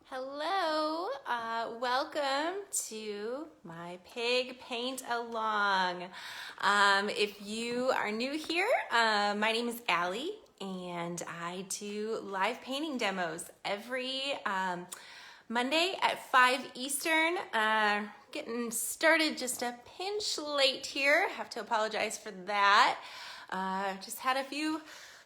Hello, welcome to my pig paint along. If you are new here, my name is Allie and I do live painting demos every Monday at 5 Eastern. Getting started just a pinch late here. Have to apologize for that. Just had a few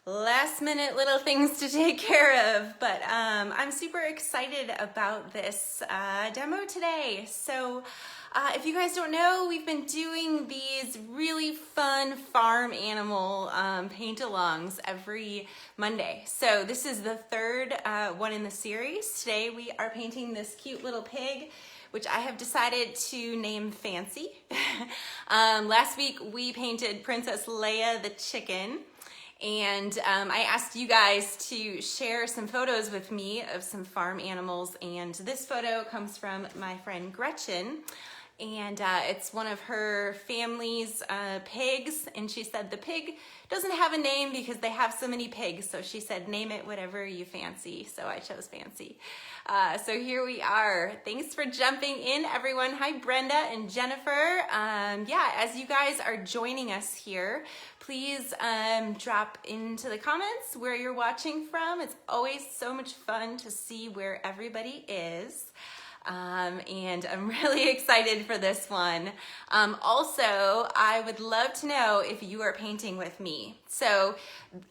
last minute little things to take care of, but I'm super excited about this demo today. So if you guys don't know, we've been doing these really fun farm animal paint-alongs every Monday. So this is the third one in the series. Today we are painting this cute little pig, which I have decided to name Fancy. Last week we painted Princess Leia the chicken. And I asked you guys to share some photos with me of some farm animals, and this photo comes from my friend Gretchen, and it's one of her family's pigs, and she said the pig doesn't have a name because they have so many pigs, so she said name it whatever you fancy, so I chose Fancy. So here we are. Thanks for jumping in, everyone. Hi, Brenda and Jennifer. Yeah, as you guys are joining us here, please drop into the comments where you're watching from. It's always so much fun to see where everybody is. And I'm really excited for this one. Also, I would love to know if you are painting with me. So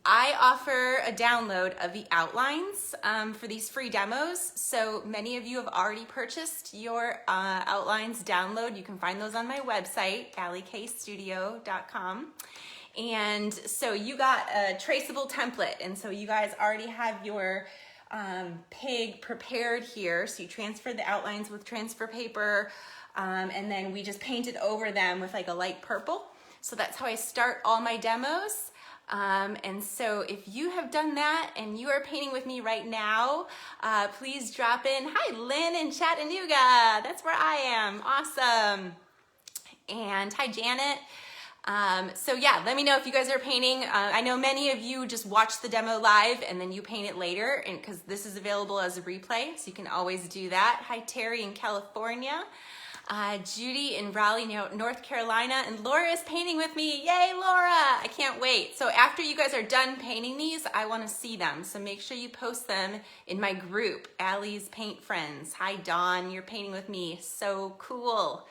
I offer a download of the outlines for these free demos. So many of you have already purchased your outlines download. You can find those on my website, alliekstudio.com. And so you got a traceable template, and so you guys already have your pig prepared here. So you transfer the outlines with transfer paper, and then we just painted over them with like a light purple. So that's how I start all my demos. And so if you have done that and you are painting with me right now, please drop in. Hi, Lynn in Chattanooga. That's where I am. Awesome. And hi, Janet. So yeah, let me know if you guys are painting. I know many of you just watch the demo live and then you paint it later, and because this is available as a replay, so you can always do that. Hi, Terry in California. Judy in Raleigh, North Carolina, and Laura is painting with me. Yay, Laura! I can't wait. So after you guys are done painting these, I want to see them. So make sure you post them in my group, Allie's Paint Friends. Hi, Dawn, you're painting with me. So cool.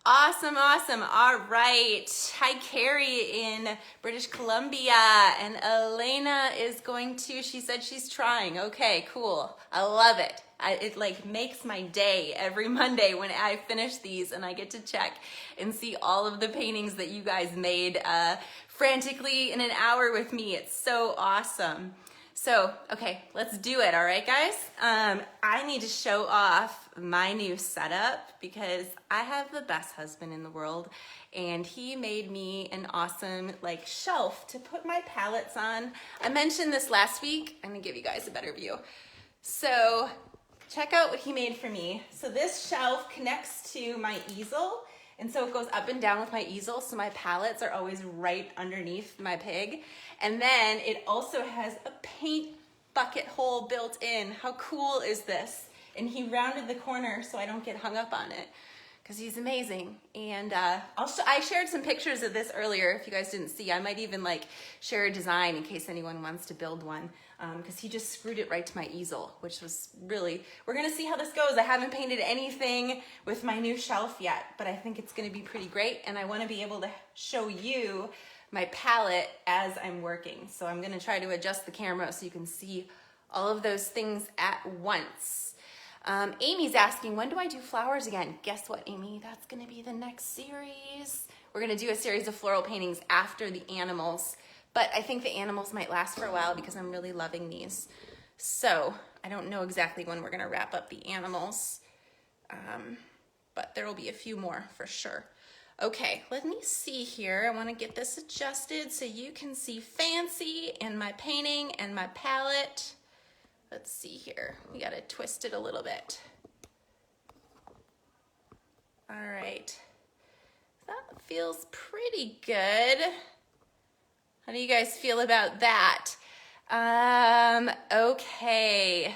Awesome, awesome. All right. Hi, Carrie in British Columbia. And Elena is going to, she said she's trying. Okay, cool. I love it. It like makes my day every Monday when I finish these and I get to check and see all of the paintings that you guys made frantically in an hour with me. It's so awesome. So, okay, let's do it, all right, guys? I need to show off my new setup because I have the best husband in the world, and he made me an awesome, like, shelf to put my palettes on. I mentioned this last week. I'm gonna give you guys a better view. So, check out what he made for me. So this shelf connects to my easel, and so it goes up and down with my easel, so my palettes are always right underneath my pig. And then it also has a paint bucket hole built in. How cool is this? And he rounded the corner so I don't get hung up on it, because he's amazing. And I shared some pictures of this earlier if you guys didn't see. I might even like share a design in case anyone wants to build one, because he just screwed it right to my easel, which was really, we're gonna see how this goes. I haven't painted anything with my new shelf yet, but I think it's gonna be pretty great, and I wanna be able to show you my palette as I'm working. So I'm gonna try to adjust the camera so you can see all of those things at once. Amy's asking, when do I do flowers again? Guess what, Amy? That's gonna be the next series. We're gonna do a series of floral paintings after the animals, but I think the animals might last for a while because I'm really loving these. So I don't know exactly when we're gonna wrap up the animals, but there will be a few more for sure. Okay, let me see here. I wanna get this adjusted so you can see Fancy and my painting and my palette. Let's see here. We gotta twist it a little bit. All right. That feels pretty good. How do you guys feel about that? Okay.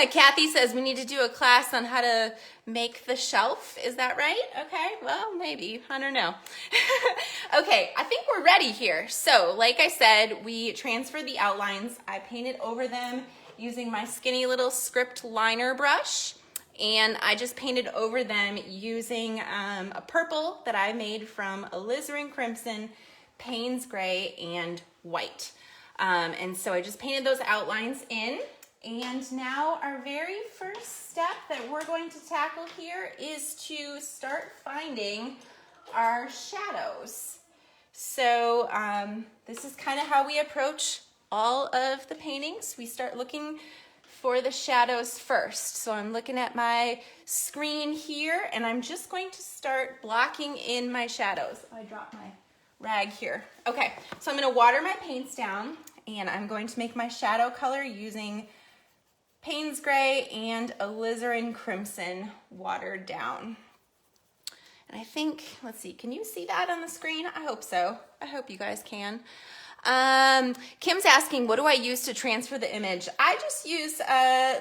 Kathy says we need to do a class on how to make the shelf. Is that right? Okay, well, maybe. I don't know. Okay, I think we're ready here. So, like I said, we transferred the outlines. I painted over them using my skinny little script liner brush. And I just painted over them using a purple that I made from alizarin crimson, Payne's gray, and white. And so I just painted those outlines in. And now our very first step that we're going to tackle here is to start finding our shadows. So this is kind of how we approach all of the paintings. We start looking for the shadows first. So I'm looking at my screen here and I'm just going to start blocking in my shadows. I dropped my rag here. Okay, so I'm gonna water my paints down and I'm going to make my shadow color using Payne's gray and alizarin crimson watered down. And I think, let's see, can you see that on the screen? I hope so. I hope you guys can. Kim's asking, what do I use to transfer the image? I just use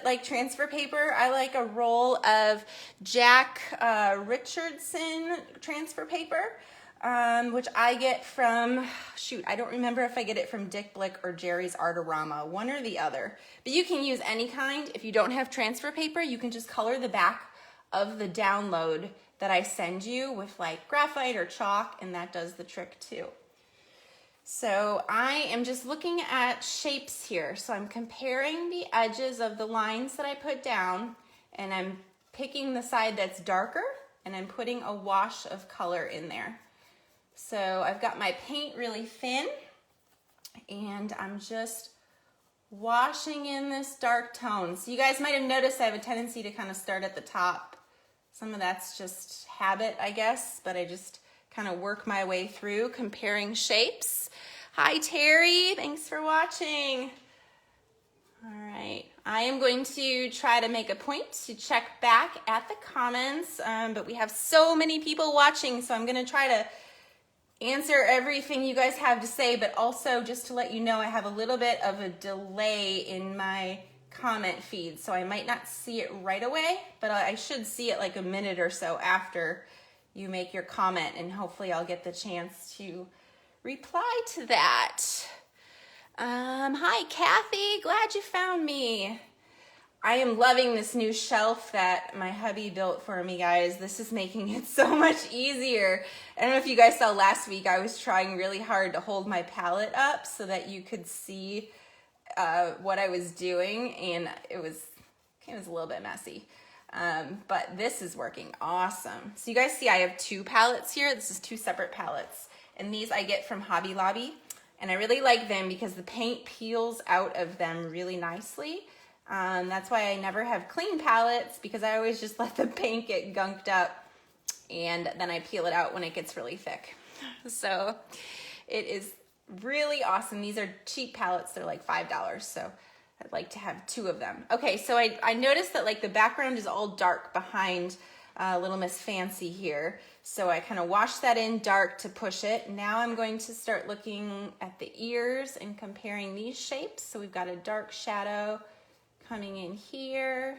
like transfer paper. I like a roll of Jack Richardson transfer paper, which I get from, shoot, I don't remember if I get it from Dick Blick or Jerry's Artorama, one or the other. But you can use any kind. If you don't have transfer paper, you can just color the back of the download that I send you with like graphite or chalk, and that does the trick too. So I am just looking at shapes here. So I'm comparing the edges of the lines that I put down, and I'm picking the side that's darker, and I'm putting a wash of color in there. So I've got my paint really thin, and I'm just washing in this dark tone. So you guys might have noticed I have a tendency to kind of start at the top. Some of that's just habit, I guess, but I just kind of work my way through comparing shapes. Hi, Terry. Thanks for watching. All right. I am going to try to make a point to check back at the comments, but we have so many people watching, so I'm going to try to answer everything you guys have to say, but also just to let you know I have a little bit of a delay in my comment feed, so I might not see it right away, but I should see it like a minute or so after you make your comment, and hopefully I'll get the chance to reply to that. Hi, Kathy. Glad you found me. I am loving this new shelf that my hubby built for me, guys. This is making it so much easier. I don't know if you guys saw last week, I was trying really hard to hold my palette up so that you could see what I was doing, and it was a little bit messy. But this is working awesome. So you guys see I have two palettes here. This is two separate palettes, and these I get from Hobby Lobby, and I really like them because the paint peels out of them really nicely. That's why I never have clean palettes, because I always just let the paint get gunked up and then I peel it out when it gets really thick. So it is really awesome. These are cheap palettes. They're like $5, so I'd like to have two of them. Okay, so I noticed that like the background is all dark behind Little Miss Fancy here. So I kind of washed that in dark to push it. Now I'm going to start looking at the ears and comparing these shapes. So we've got a dark shadow coming in here.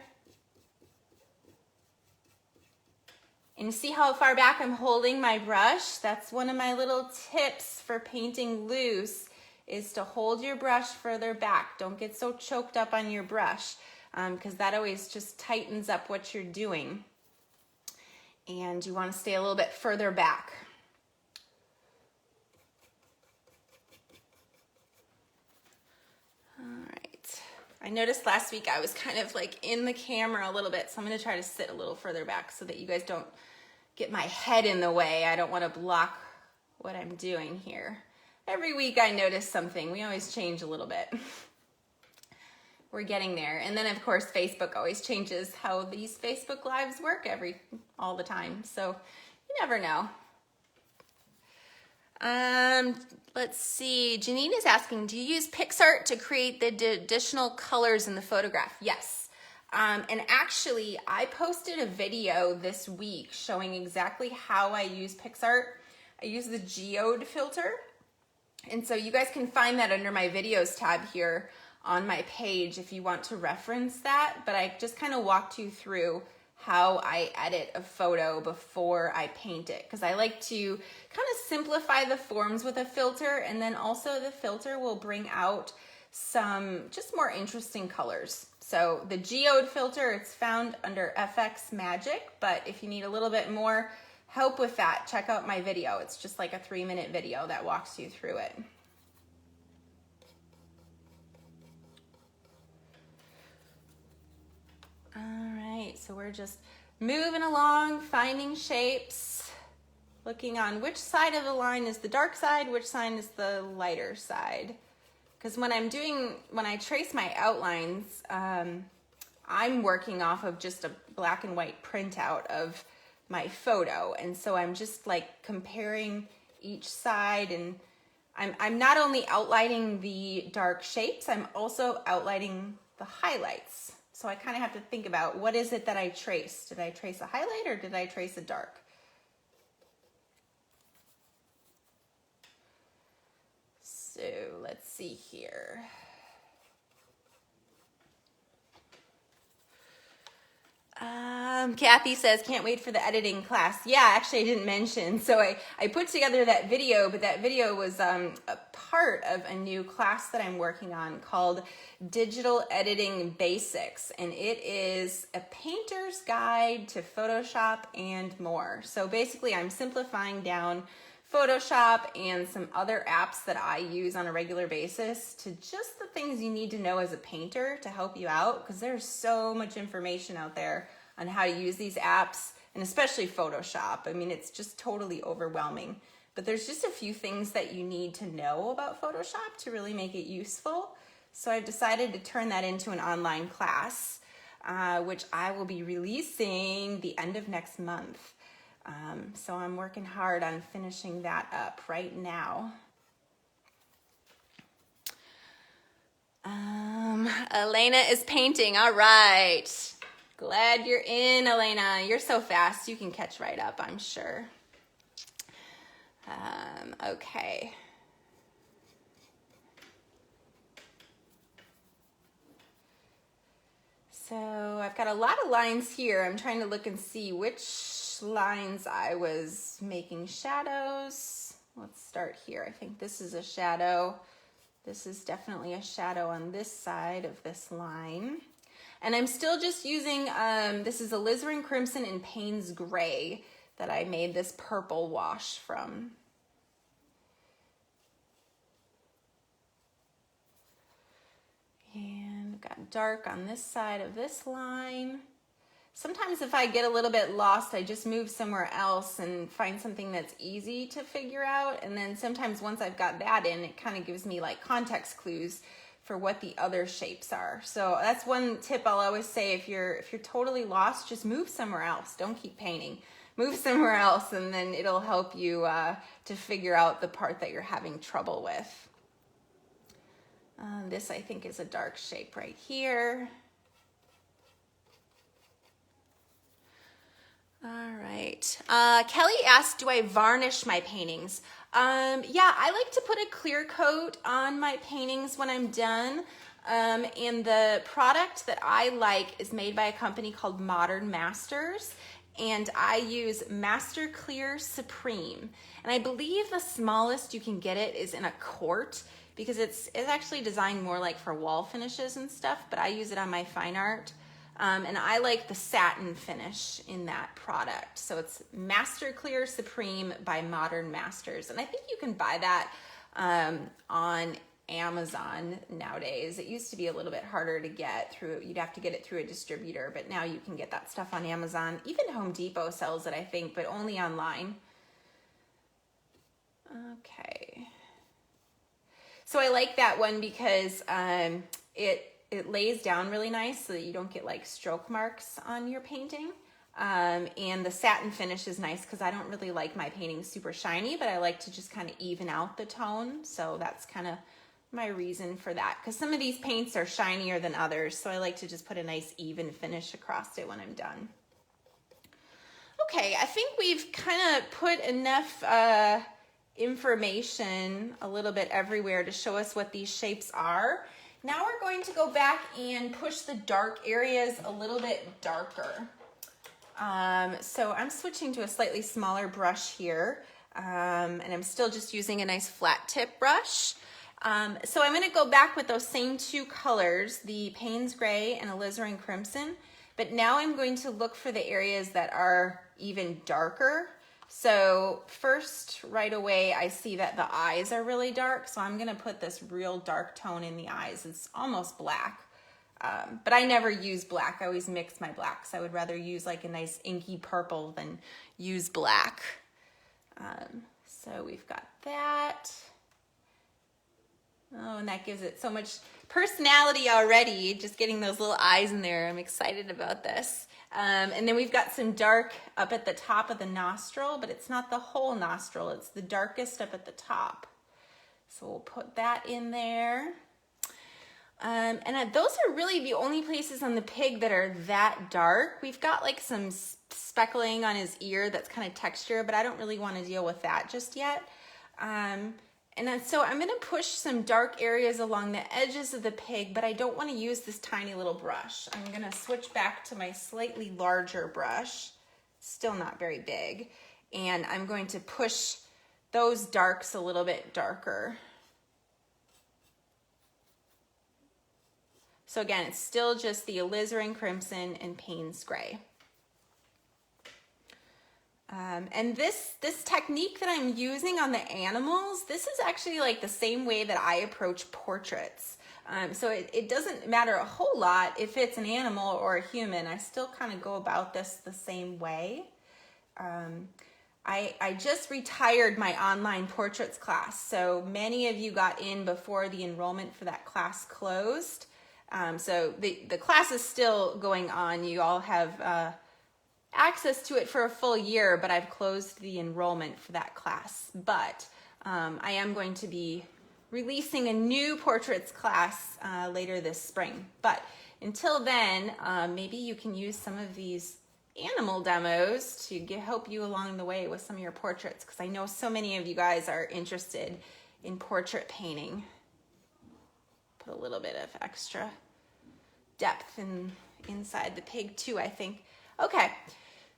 And you see how far back I'm holding my brush? That's one of my little tips for painting loose, is to hold your brush further back. Don't get so choked up on your brush, because that always just tightens up what you're doing. And you want to stay a little bit further back. All right. I noticed last week I was kind of like in the camera a little bit, so I'm going to try to sit a little further back so that you guys don't get my head in the way. I don't want to block what I'm doing here. Every week I notice something. We always change a little bit. We're getting there. And then of course Facebook always changes how these Facebook Lives work all the time. So you never know. Let's see. Janine is asking, do you use Pixar to create the additional colors in the photograph? Yes. And actually, I posted a video this week showing exactly how I use Pixar. I use the geode filter. And so you guys can find that under my videos tab here on my page if you want to reference that, but I just kind of walked you through how I edit a photo before I paint it, because I like to kind of simplify the forms with a filter, and then also the filter will bring out some just more interesting colors. So the geode filter, it's found under FX Magic, but if you need a little bit more help with that, check out my video. It's just like a 3-minute video that walks you through it. All right, so we're just moving along, finding shapes, looking on which side of the line is the dark side, which side is the lighter side. Because when I trace my outlines, I'm working off of just a black and white printout of my photo. And so I'm just like comparing each side, and I'm not only outlining the dark shapes, I'm also outlining the highlights. So I kind of have to think about, what is it that I traced? Did I trace a highlight or did I trace a dark? So let's see here. Kathy says, can't wait for the editing class. Yeah, actually I didn't mention. So I put together that video, but that video was a part of a new class that I'm working on called Digital Editing Basics. And it is a painter's guide to Photoshop and more. So basically I'm simplifying down Photoshop and some other apps that I use on a regular basis to just the things you need to know as a painter to help you out, because there's so much information out there on how to use these apps, and especially Photoshop. I mean, it's just totally overwhelming. But there's just a few things that you need to know about Photoshop to really make it useful. So I've decided to turn that into an online class, which I will be releasing the end of next month. So I'm working hard on finishing that up right now. Elena is painting. All right. Glad you're in, Elena. You're so fast. You can catch right up, I'm sure. Okay. So I've got a lot of lines here. I'm trying to look and see which lines I was making shadows. Let's start here. I think this is a shadow. This is definitely a shadow on this side of this line. And I'm still just using, this is alizarin crimson and Payne's gray that I made this purple wash from. And got dark on this side of this line. Sometimes if I get a little bit lost, I just move somewhere else and find something that's easy to figure out. And then sometimes once I've got that in, it kind of gives me like context clues for what the other shapes are. So that's one tip I'll always say. If you're totally lost, just move somewhere else. Don't keep painting. Move somewhere else, and then it'll help you to figure out the part that you're having trouble with. This I think is a dark shape right here. All right. Kelly asked, do I varnish my paintings? Yeah, I like to put a clear coat on my paintings when I'm done. And the product that I like is made by a company called Modern Masters. And I use Master Clear Supreme. And I believe the smallest you can get it is in a quart, because it's actually designed more like for wall finishes and stuff, but I use it on my fine art. And I like the satin finish in that product. So it's Master Clear Supreme by Modern Masters. And I think you can buy that on Amazon nowadays. It used to be a little bit harder to get through. You'd have to get it through a distributor, but now you can get that stuff on Amazon. Even Home Depot sells it, I think, but only online. Okay. So I like that one because it lays down really nice so that you don't get like stroke marks on your painting. And the satin finish is nice because I don't really like my paintings super shiny, but I like to just kind of even out the tone. So that's kind of my reason for that, because some of these paints are shinier than others. So I like to just put a nice even finish across it when I'm done. Okay, I think we've kind of put enough information a little bit everywhere to show us what these shapes are. Now we're going to go back and push the dark areas a little bit darker. So I'm switching to a slightly smaller brush here, and I'm still just using a nice flat tip brush. So I'm going to go back with those same two colors, the Payne's Gray and Alizarin Crimson, but now I'm going to look for the areas that are even darker. So first, right away, I see that the eyes are really dark, so I'm going to put this real dark tone in the eyes. It's almost black. But I never use black. I always mix my blacks. I would rather use like a nice inky purple than use black. So we've got that. Oh, and that gives it so much personality already, just getting those little eyes in there. I'm excited about this. And then we've got some dark up at the top of the nostril, but it's not the whole nostril. It's the darkest up at the top. So we'll put that in there. And those are really the only places on the pig that are that dark. We've got like some speckling on his ear that's kind of texture, but I don't really want to deal with that just yet. And then, so I'm going to push some dark areas along the edges of the pig, but I don't want to use this tiny little brush. I'm going to switch back to my slightly larger brush, still not very big, and I'm going to push those darks a little bit darker. So again, it's still just the Alizarin Crimson and Payne's Gray. And this technique that I'm using on the animals, this is actually like the same way that I approach portraits. So it doesn't matter a whole lot if it's an animal or a human. I still kind of go about this the same way. I just retired my online portraits class. So many of you got in before the enrollment for that class closed. So the class is still going on. You all have access to it for a full year, but I've closed the enrollment for that class. But I am going to be releasing a new portraits class later this spring. But until then, maybe you can use some of these animal demos to help you along the way with some of your portraits, because I know so many of you guys are interested in portrait painting. Put a little bit of extra depth inside the pig too, I think. Okay,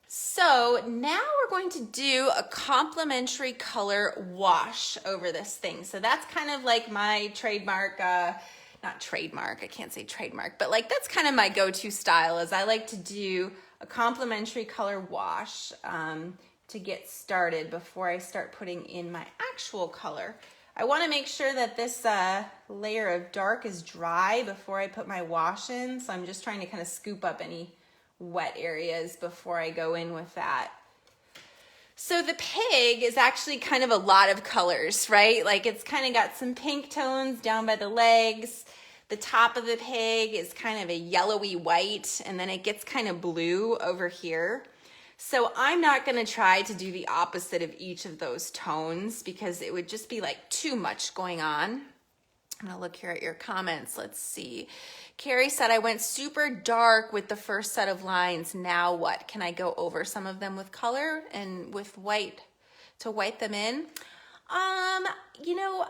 so now we're going to do a complementary color wash over this thing. So that's kind of like my trademark, not trademark, I can't say trademark, but like that's kind of my go-to style, is I like to do a complementary color wash to get started before I start putting in my actual color. I want to make sure that this layer of dark is dry before I put my wash in. So I'm just trying to kind of scoop up any wet areas before I go in with that. So the pig is actually kind of a lot of colors, right? Like it's kind of got some pink tones down by the legs. The top of the pig is kind of a yellowy white, and then it gets kind of blue over here. So I'm not going to try to do the opposite of each of those tones because it would just be like too much going on. I'm going to look here at your comments. Let's see. Carrie said, I went super dark with the first set of lines. Now what? Can I go over some of them with color and with white to white them in? You know,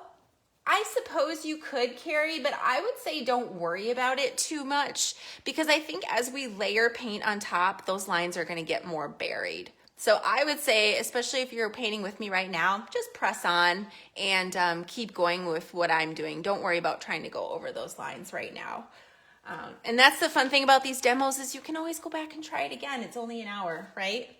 I suppose you could, Carrie, but I would say don't worry about it too much, because I think as we layer paint on top, those lines are going to get more buried. So I would say, especially if you're painting with me right now, just press on and keep going with what I'm doing. Don't worry about trying to go over those lines right now. And that's the fun thing about these demos, is you can always go back and try it again. It's only an hour, right?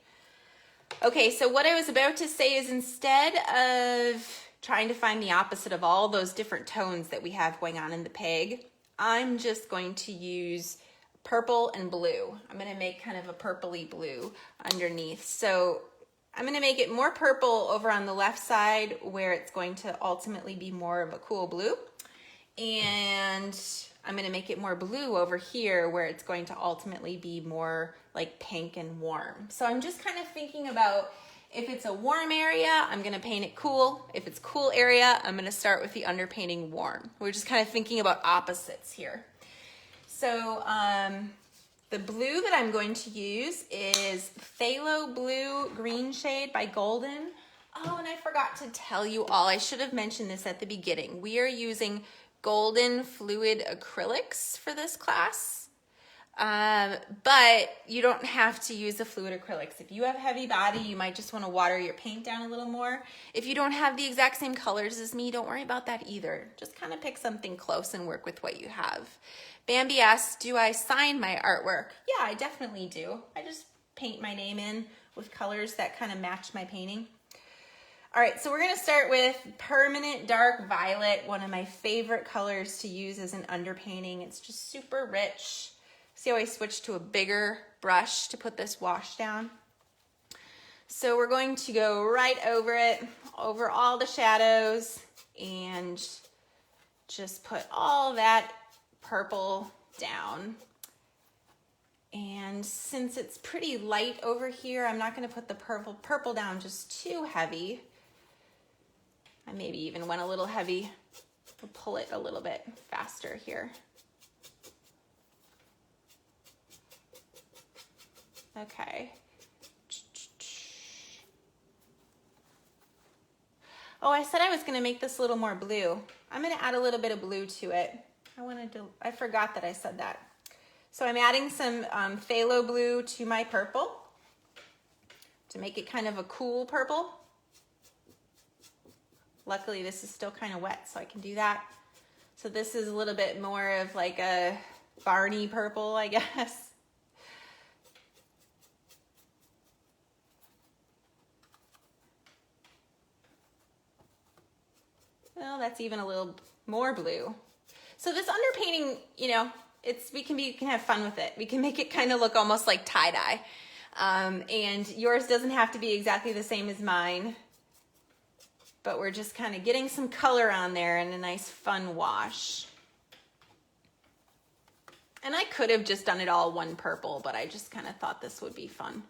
Okay, so what I was about to say is, instead of trying to find the opposite of all those different tones that we have going on in the pig, I'm just going to use purple and blue. I'm going to make kind of a purpley blue underneath. So I'm going to make it more purple over on the left side, where it's going to ultimately be more of a cool blue. And I'm going to make it more blue over here, where it's going to ultimately be more like pink and warm. So I'm just kind of thinking about, if it's a warm area, I'm going to paint it cool. If it's cool area, I'm going to start with the underpainting warm. We're just kind of thinking about opposites here. So the blue that I'm going to use is Phthalo Blue Green Shade by Golden. Oh, and I forgot to tell you all, I should have mentioned this at the beginning. We are using golden fluid acrylics for this class. But you don't have to use the fluid acrylics. If you have heavy body, you might just want to water your paint down a little more. If you don't have the exact same colors as me, don't worry about that either. Just kind of pick something close and work with what you have. Bambi asks, do I sign my artwork? Yeah, I definitely do. I just paint my name in with colors that kind of match my painting. All right, so we're gonna start with Permanent Dark Violet, one of my favorite colors to use as an underpainting. It's just super rich. See how I switched to a bigger brush to put this wash down? So we're going to go right over it, over all the shadows, and just put all that purple down. And since it's pretty light over here, I'm not gonna put the purple down just too heavy. I maybe even went a little heavy. We'll pull it a little bit faster here. Okay. Oh, I said I was gonna make this a little more blue. I'm gonna add a little bit of blue to it. I forgot that I said that. So I'm adding some phthalo blue to my purple to make it kind of a cool purple. Luckily, this is still kind of wet, so I can do that. So this is a little bit more of like a Barney purple, I guess. Well, that's even a little more blue. So this underpainting, you know, we can have fun with it. We can make it kind of look almost like tie-dye. And yours doesn't have to be exactly the same as mine, but we're just kind of getting some color on there and a nice fun wash. And I could have just done it all one purple, but I just kind of thought this would be fun.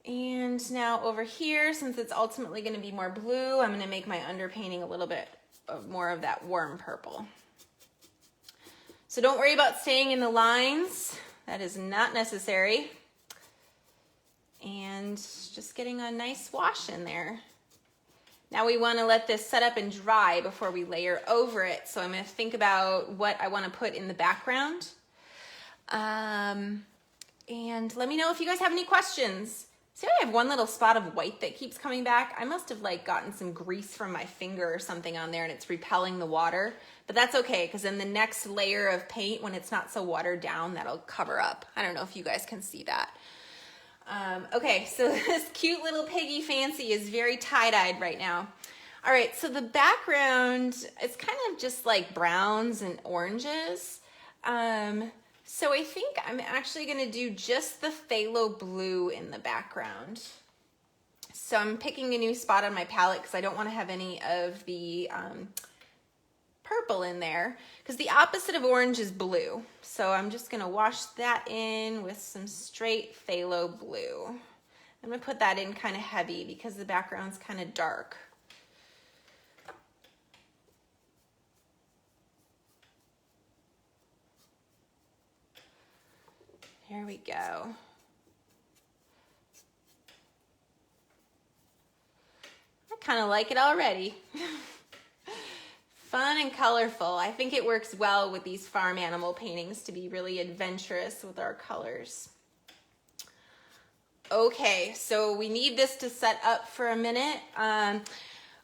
And now over here, since it's ultimately going to be more blue, I'm going to make my underpainting a little bit more of that warm purple. So don't worry about staying in the lines. That is not necessary. And just getting a nice wash in there. Now we want to let this set up and dry before we layer over it. So I'm going to think about what I want to put in the background. And let me know if you guys have any questions. See how I have one little spot of white that keeps coming back? I must have like gotten some grease from my finger or something on there and it's repelling the water. But that's okay, because then the next layer of paint, when it's not so watered down, that'll cover up. I don't know if you guys can see that. Okay, so this cute little piggy fancy is very tie-dyed right now. All right, so the background, it's kind of just like browns and oranges. So I think I'm actually gonna do just the phthalo blue in the background. So I'm picking a new spot on my palette because I don't want to have any of the purple in there, because the opposite of orange is blue. So I'm just gonna wash that in with some straight phthalo blue. I'm gonna put that in kind of heavy because the background's kind of dark. There we go. I kind of like it already. Fun and colorful. I think it works well with these farm animal paintings to be really adventurous with our colors. Okay, so we need this to set up for a minute.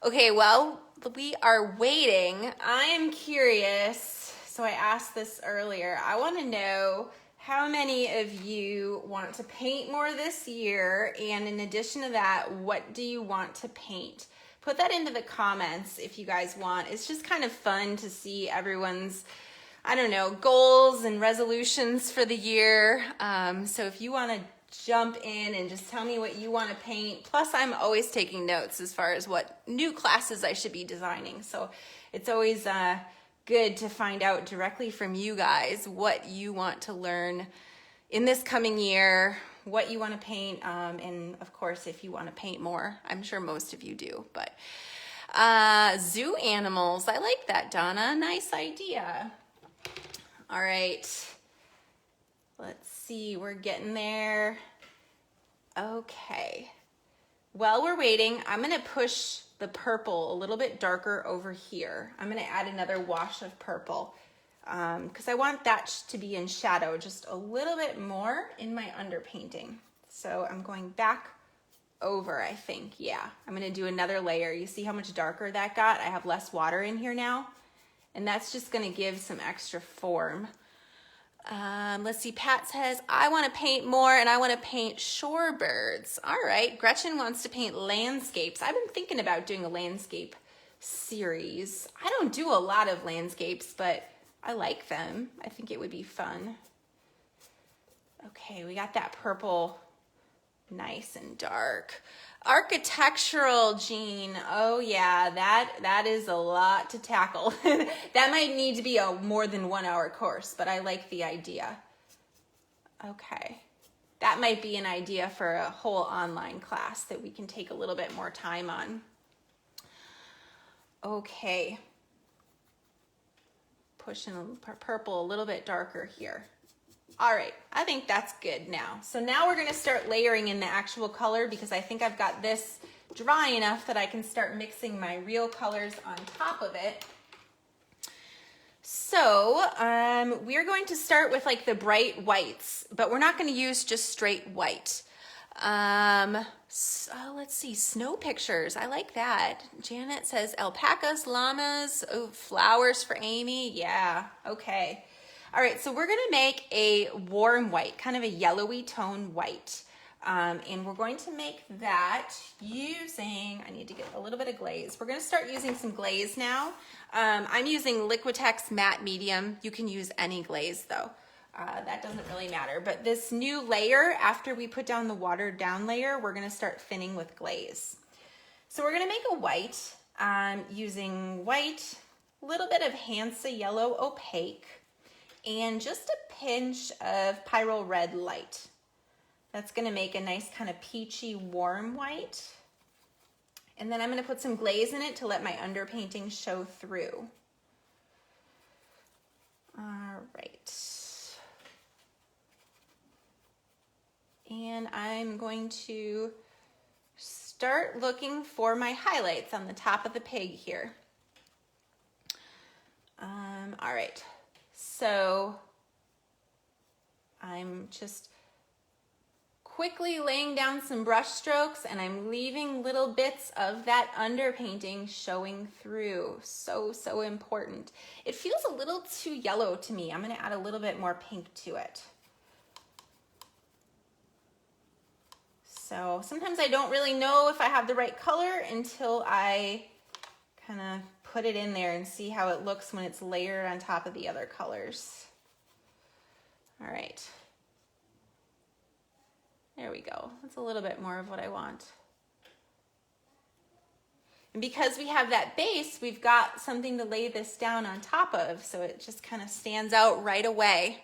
Okay, well, we are waiting. I am curious, so I asked this earlier. I want to know how many of you want to paint more this year, and in addition to that, what do you want to paint? Put that into the comments if you guys want. It's just kind of fun to see everyone's, I don't know, goals and resolutions for the year. So if you want to jump in and just tell me what you want to paint. Plus, I'm always taking notes as far as what new classes I should be designing. So it's always good to find out directly from you guys what you want to learn in this coming year, what you want to paint, and of course, if you want to paint more. I'm sure most of you do, but zoo animals. I like that, Donna. Nice idea. All right. Let's see. We're getting there. Okay. while we're waiting, I'm gonna push the purple a little bit darker over here. I'm gonna add another wash of purple because I want that to be in shadow just a little bit more in my underpainting. So I'm going back over, I think, yeah. I'm gonna do another layer. You see how much darker that got? I have less water in here now, and that's just gonna give some extra form. Let's see, Pat says, I want to paint more and I want to paint shorebirds. All right, Gretchen wants to paint landscapes. I've been thinking about doing a landscape series. I don't do a lot of landscapes, but I like them. I think it would be fun. Okay, we got that purple nice and dark. Architectural, Jean. Oh yeah, that is a lot to tackle. That might need to be a more than 1 hour course, but I like the idea. Okay, that might be an idea for a whole online class that we can take a little bit more time on. Okay, pushing purple a little bit darker here. All right, I think that's good now. So now we're gonna start layering in the actual color because I think I've got this dry enough that I can start mixing my real colors on top of it. So we're going to start with like the bright whites, but we're not gonna use just straight white. So let's see, snow pictures, I like that. Janet says alpacas, llamas, oh, flowers for Amy, yeah, okay. All right, so we're gonna make a warm white, kind of a yellowy tone white. And we're going to make that using, I need to get a little bit of glaze. We're gonna start using some glaze now. I'm using Liquitex Matte Medium. You can use any glaze though. That doesn't really matter. But this new layer, after we put down the watered down layer, we're gonna start thinning with glaze. So we're gonna make a white using white, a little bit of Hansa Yellow Opaque, and just a pinch of Pyro Red Light. That's gonna make a nice kind of peachy warm white. And then I'm gonna put some glaze in it to let my underpainting show through. All right. And I'm going to start looking for my highlights on the top of the pig here. All right. So I'm just quickly laying down some brush strokes and I'm leaving little bits of that underpainting showing through. So, so important. It feels a little too yellow to me. I'm gonna add a little bit more pink to it. So sometimes I don't really know if I have the right color until I kind of put it in there and see how it looks when it's layered on top of the other colors. All right. There we go. That's a little bit more of what I want. And because we have that base, we've got something to lay this down on top of, so it just kind of stands out right away.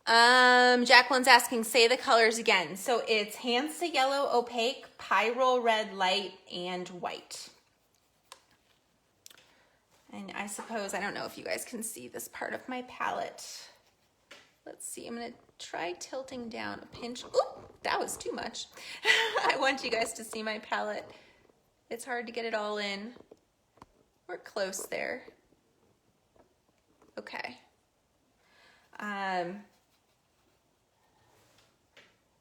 Jacqueline's asking, say the colors again. So it's Hansa Yellow Opaque, Pyro Red Light, and white. And I suppose, I don't know if you guys can see this part of my palette. Let's see, I'm gonna try tilting down a pinch. Ooh, that was too much. I want you guys to see my palette. It's hard to get it all in. We're close there. Okay.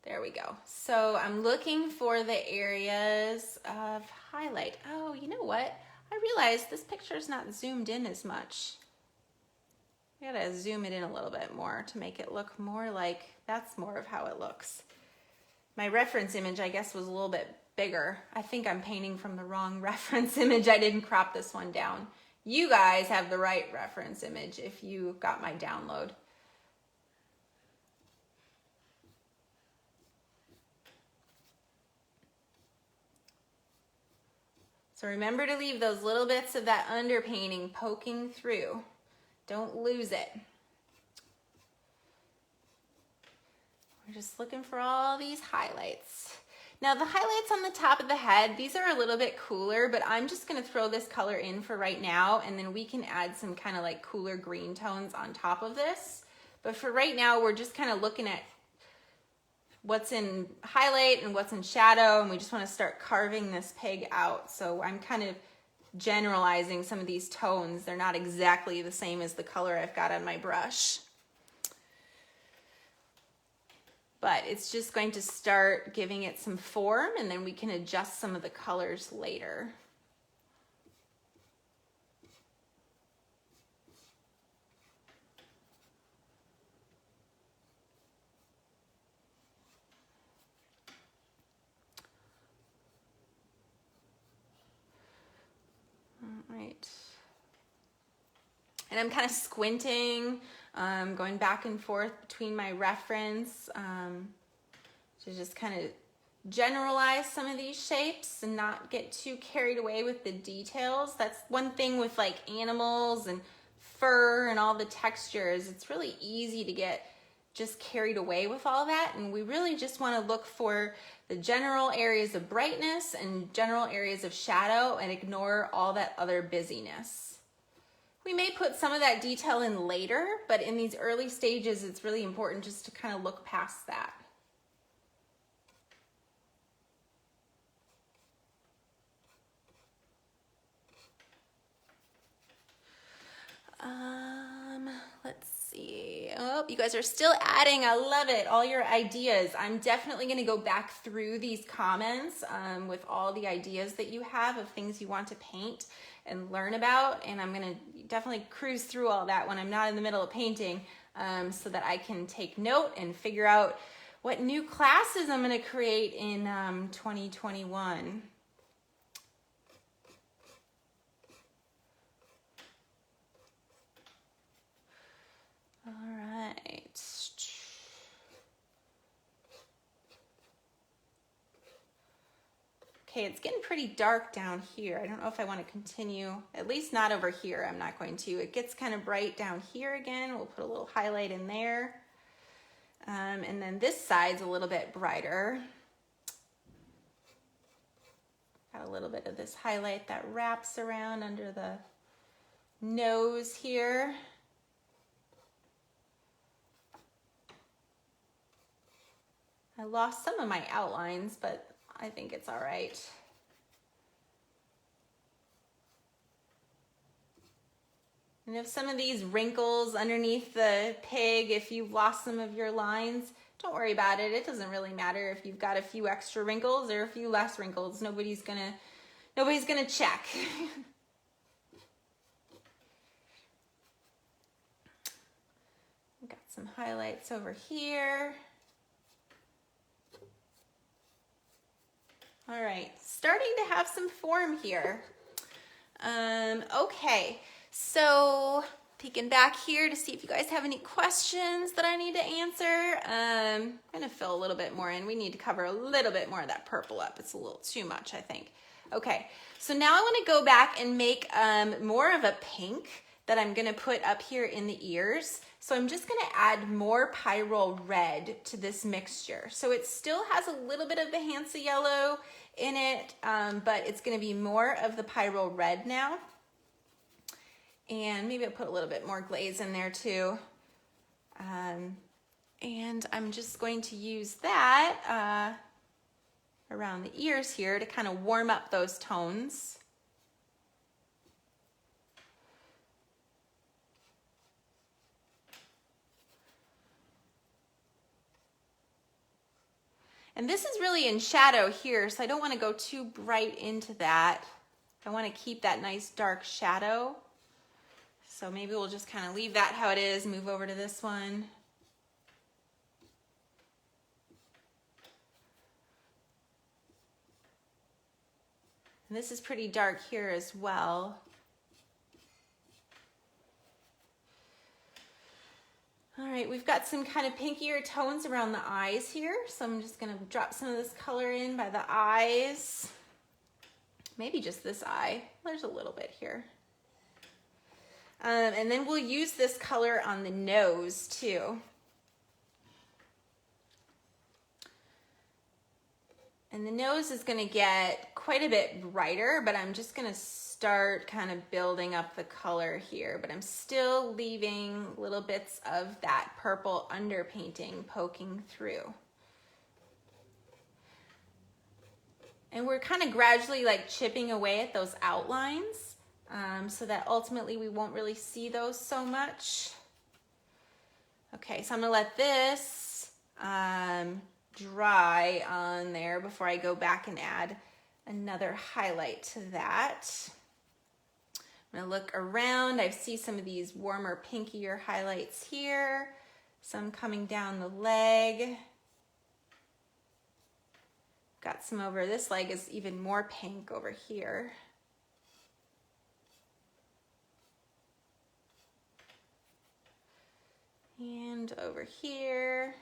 There we go. So I'm looking for the areas of highlight. Oh, you know what? I realized this picture is not zoomed in as much. I gotta zoom it in a little bit more to make it look more like, that's more of how it looks. My reference image, I guess, was a little bit bigger. I think I'm painting from the wrong reference image. I didn't crop this one down. You guys have the right reference image if you got my download. So remember to leave those little bits of that underpainting poking through. Don't lose it. We're just looking for all these highlights. Now the highlights on the top of the head, these are a little bit cooler, but I'm just gonna throw this color in for right now, and then we can add some kind of like cooler green tones on top of this. But for right now, we're just kind of looking at what's in highlight and what's in shadow, and we just want to start carving this pig out. So I'm kind of generalizing some of these tones. They're not exactly the same as the color I've got on my brush. But it's just going to start giving it some form, and then we can adjust some of the colors later. All right. And I'm kind of squinting, going back and forth between my reference to just kind of generalize some of these shapes and not get too carried away with the details. That's one thing with like animals and fur and all the textures. It's really easy to get just carried away with all that, and we really just want to look for the general areas of brightness and general areas of shadow and ignore all that other busyness. We may put some of that detail in later, but in these early stages, it's really important just to kind of look past that. Let's see. Oh, you guys are still adding. I love it. All your ideas. I'm definitely going to go back through these comments with all the ideas that you have of things you want to paint and learn about. And I'm going to definitely cruise through all that when I'm not in the middle of painting so that I can take note and figure out what new classes I'm going to create in 2021. All right. Okay, it's getting pretty dark down here. I don't know if I want to continue, at least not over here. I'm not going to. It gets kind of bright down here again. We'll put a little highlight in there. And then this side's a little bit brighter. Got a little bit of this highlight that wraps around under the nose here. I lost some of my outlines, but I think it's all right. And if some of these wrinkles underneath the pig, if you've lost some of your lines, don't worry about it. It doesn't really matter if you've got a few extra wrinkles or a few less wrinkles. Nobody's gonna check. Got some highlights over here. All right, starting to have some form here. Okay, so peeking back here to see if you guys have any questions that I need to answer. I'm gonna fill a little bit more in. We need to cover a little bit more of that purple up. It's a little too much, I think. Okay, so now I wanna go back and make more of a pink that I'm gonna put up here in the ears. So I'm just gonna add more Pyro Red to this mixture. So it still has a little bit of the Hansa yellow in it, but it's gonna be more of the Pyro Red now. And maybe I'll put a little bit more glaze in there too. And I'm just going to use that around the ears here to kind of warm up those tones. And this is really in shadow here, so I don't want to go too bright into that. I want to keep that nice dark shadow. So maybe we'll just kind of leave that how it is, move over to this one. And this is pretty dark here as well. All right, we've got some kind of pinkier tones around the eyes here. So I'm just gonna drop some of this color in by the eyes. Maybe just this eye. There's a little bit here. And then we'll use this color on the nose too. And the nose is gonna get quite a bit brighter, but I'm just gonna start kind of building up the color here, but I'm still leaving little bits of that purple underpainting poking through. And we're kind of gradually like chipping away at those outlines so that ultimately we won't really see those so much. Okay, so I'm gonna let this dry on there before I go back and add another highlight to that. I'm gonna look around. I see some of these warmer, pinkier highlights here, some coming down the leg. Got some over this leg is even more pink over here. And over here.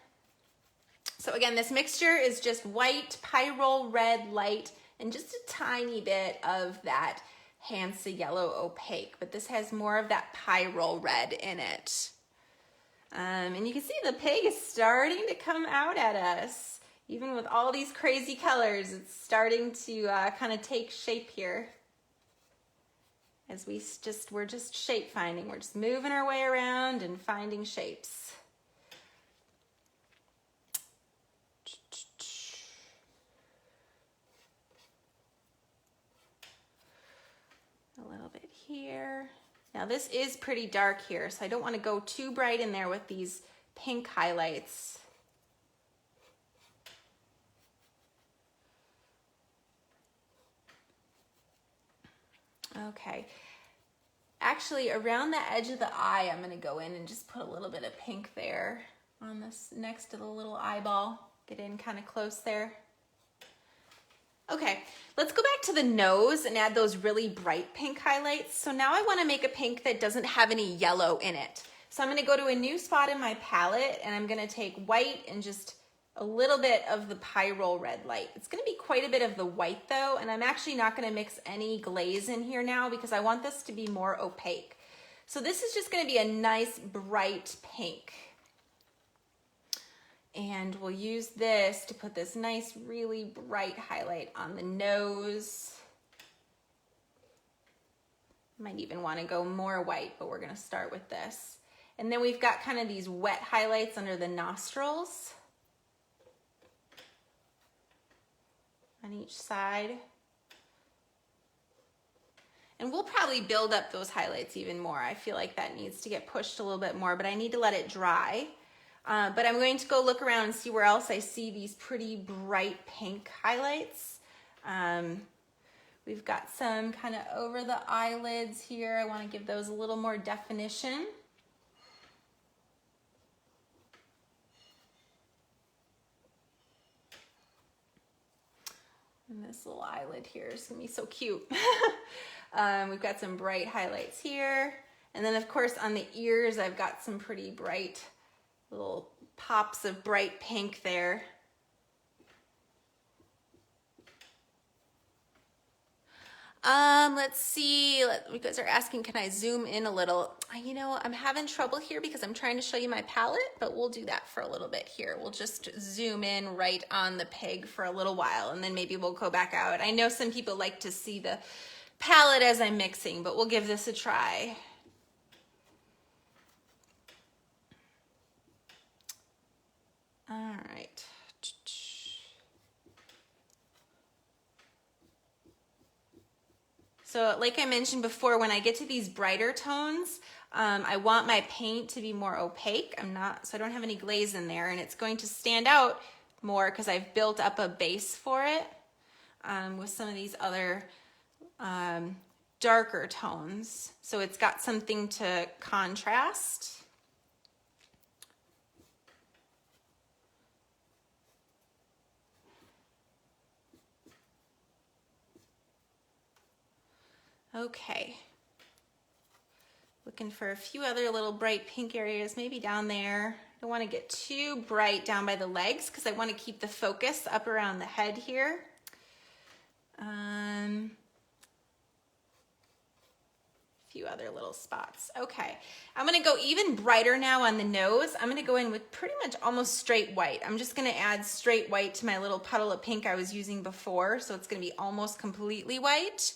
So again, this mixture is just white, Pyro Red light, and just a tiny bit of that Hansa yellow opaque, but this has more of that Pyro Red in it. And you can see the pig is starting to come out at us. Even with all these crazy colors, it's starting to kind of take shape here. As we're just shape finding. We're just moving our way around and finding shapes. A little bit here. Now this is pretty dark here, so I don't want to go too bright in there with these pink highlights. Okay, actually around the edge of the eye, I'm gonna go in and just put a little bit of pink there on this next to the little eyeball. Get in kind of close there. Okay, let's go back to the nose and add those really bright pink highlights. So now I wanna make a pink that doesn't have any yellow in it. So I'm gonna go to a new spot in my palette and I'm gonna take white and just a little bit of the Pyro Red light. It's gonna be quite a bit of the white though, and I'm actually not gonna mix any glaze in here now because I want this to be more opaque. So this is just gonna be a nice bright pink. And we'll use this to put this nice, really bright highlight on the nose. Might even wanna go more white, but we're gonna start with this. And then we've got kind of these wet highlights under the nostrils. On each side. And we'll probably build up those highlights even more. I feel like that needs to get pushed a little bit more, but I need to let it dry. But I'm going to go look around and see where else I see these pretty bright pink highlights. We've got some kind of over the eyelids here. I want to give those a little more definition. And this little eyelid here is gonna be so cute. We've got some bright highlights here. And then of course on the ears, I've got some pretty bright little pops of bright pink there. Let's see, you guys are asking, can I zoom in a little? You know, I'm having trouble here because I'm trying to show you my palette, but we'll do that for a little bit here. We'll just zoom in right on the pig for a little while and then maybe we'll go back out. I know some people like to see the palette as I'm mixing, but we'll give this a try. All right. So like I mentioned before, when I get to these brighter tones, I want my paint to be more opaque. So I don't have any glaze in there, and it's going to stand out more because I've built up a base for it with some of these other darker tones. So it's got something to contrast. Okay, looking for a few other little bright pink areas, maybe down there. Don't want to get too bright down by the legs because I want to keep the focus up around the head here. A few other little spots. Okay, I'm going to go even brighter now on the nose. I'm going to go in with pretty much almost straight white. I'm just going to add straight white to my little puddle of pink I was using before, so it's going to be almost completely white.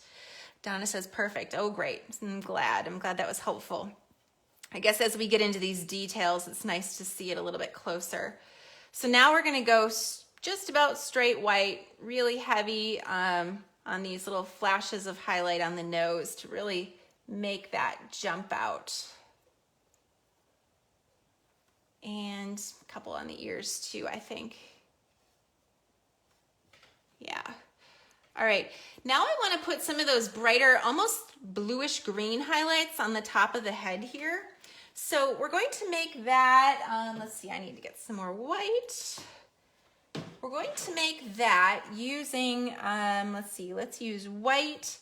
Donna says, perfect. Oh, great. I'm glad that was helpful. I guess as we get into these details, it's nice to see it a little bit closer. So now we're going to go just about straight white, really heavy on these little flashes of highlight on the nose to really make that jump out. And a couple on the ears too, I think. Yeah. All right, now I want to put some of those brighter, almost bluish green highlights on the top of the head here. So we're going to make that, let's see, I need to get some more white. We're going to make that using, let's see, let's use white,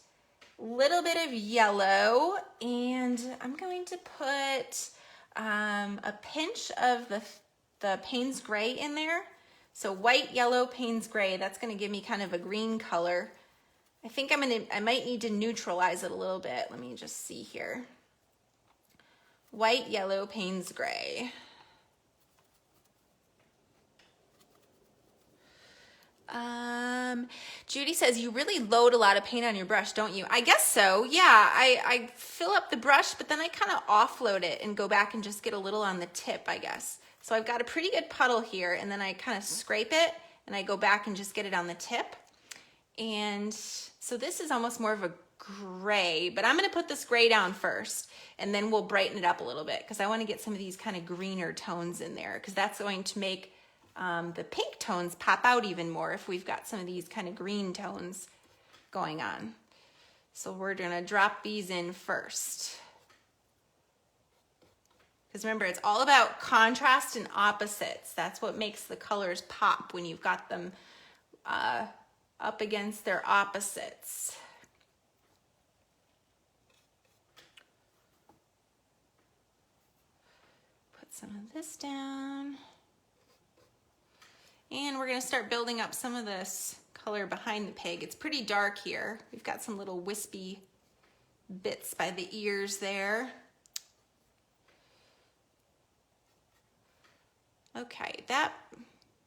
little bit of yellow, and I'm going to put a pinch of the Payne's Gray in there. So white, yellow, Payne's Gray, that's gonna give me kind of a green color. I think I might need to neutralize it a little bit. Let me just see here. White, yellow, Payne's Gray. Judy says, you really load a lot of paint on your brush, don't you? I guess so, yeah. I fill up the brush, but then I kind of offload it and go back and just get a little on the tip, I guess. So I've got a pretty good puddle here, and then I kind of scrape it, and I go back and just get it on the tip. And so this is almost more of a gray, but I'm gonna put this gray down first, and then we'll brighten it up a little bit, because I want to get some of these kind of greener tones in there, because that's going to make the pink tones pop out even more if we've got some of these kind of green tones going on. So we're gonna drop these in first. Because remember, it's all about contrast and opposites. That's what makes the colors pop when you've got them up against their opposites. Put some of this down. And we're gonna start building up some of this color behind the pig. It's pretty dark here. We've got some little wispy bits by the ears there. Okay, that